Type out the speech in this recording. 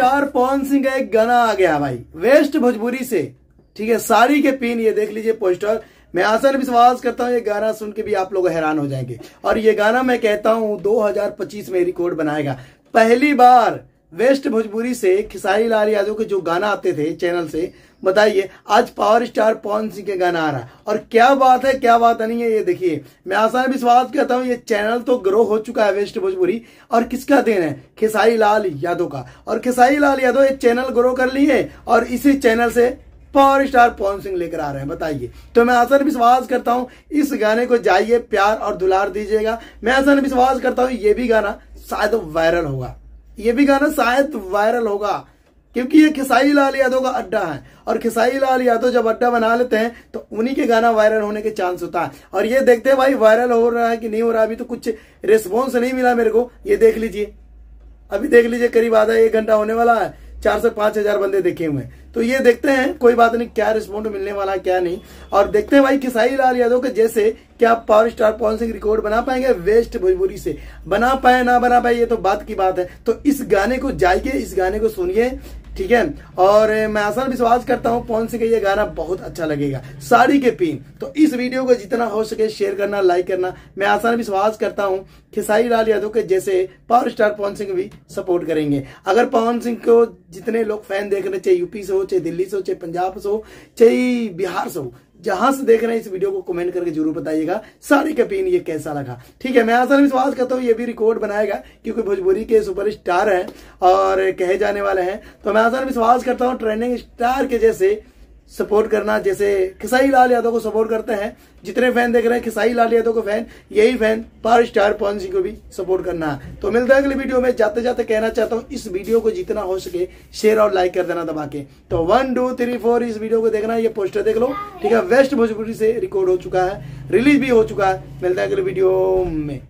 Star Pawan Singh का एक गाना आ गया भाई वेस्ट भोजपुरी से, ठीक है। साड़ी के पिन, ये देख लीजिए पोस्टर। मैं आशा विश्वास करता हूँ ये गाना सुन के भी आप लोग हैरान हो जाएंगे। और ये गाना मैं कहता हूँ 2025 में रिकॉर्ड बनाएगा। पहली बार वेस्ट भोजपुरी से खेसारी लाल यादव के जो गाना आते थे चैनल से, बताइए आज पावर स्टार पवन सिंह के गाना आ रहा है। और क्या बात है, क्या बात नहीं है, ये देखिए। मैं आसान विश्वास करता हूँ ये चैनल तो ग्रो हो चुका है वेस्ट भोजपुरी, और किसका देन है? खेसारी लाल यादव का। और खेसारी लाल यादव ये चैनल ग्रो कर लिए और इसी चैनल से पावर स्टार पवन सिंह लेकर आ रहे हैं, बताइए। तो मैं आसान विश्वास करता हूं इस गाने को जाइए प्यार और दुलार दीजिएगा। मैं आसान विश्वास करता हूं ये भी गाना शायद वायरल होगा, ये भी गाना शायद वायरल होगा, क्योंकि ये खेसारी लाल यादव का अड्डा है। और खेसारी लाल यादव जब अड्डा बना लेते हैं तो उन्हीं के गाना वायरल होने के चांस होता है। और ये देखते हैं भाई वायरल हो रहा है कि नहीं हो रहा, अभी तो कुछ रिस्पॉन्स नहीं मिला मेरे को। ये देख लीजिए, अभी देख लीजिए, करीब आधा 1 घंटा होने वाला है, 4 से 5 हजार बंदे देखे हुए हैं। तो ये देखते हैं, कोई बात नहीं, क्या रिस्पॉन्ड मिलने वाला है क्या नहीं। और देखते हैं भाई खेसारी लाल यादव के जैसे क्या power star Pawan Singh record बना पाएंगे वेस्ट भोजपुरी से। बना पाए ना बना पाए ये तो बात की बात है। तो इस गाने को जाइए, इस गाने को सुनिए, ठीक है। और मैं आसान विश्वास करता हूं पवन सिंह का ये गाना बहुत अच्छा लगेगा, साड़ी के पिन। तो इस वीडियो को जितना हो सके शेयर करना, लाइक करना। मैं आसान विश्वास करता हूं खेसारी लाल यादव के जैसे पावर स्टार पवन सिंह भी सपोर्ट करेंगे। अगर पवन सिंह को जितने लोग फैन देख रहे, चाहे यूपी से हो, चाहे दिल्ली से हो, चाहे पंजाब से हो, चाहे बिहार से हो, जहां से देख रहे हैं इस वीडियो को कमेंट करके जरूर बताइएगा साड़ी का पिन ये कैसा लगा, ठीक है। मैं आसान विश्वास करता हूँ ये भी रिकॉर्ड बनाएगा, क्योंकि भोजपुरी के सुपरस्टार हैं और कहे जाने वाले हैं। तो मैं आसान विश्वास करता हूँ ट्रेंडिंग स्टार के जैसे सपोर्ट करना, जैसे खेसारी लाल यादव को सपोर्ट करते हैं। जितने फैन देख रहे हैं खेसारी लाल यादव को फैन, यही fan power star Pawan Singh को भी सपोर्ट करना है। तो मिलता है अगले वीडियो में। जाते जाते कहना चाहता हूँ इस वीडियो को जितना हो सके शेयर और लाइक कर देना दबा के। तो 1 2 3 4 इस वीडियो को देखना, ये पोस्टर देख लो, ठीक है। वेस्ट भोजपुरी से रिकॉर्ड हो चुका है, रिलीज भी हो चुका है। मिलता है अगले वीडियो में।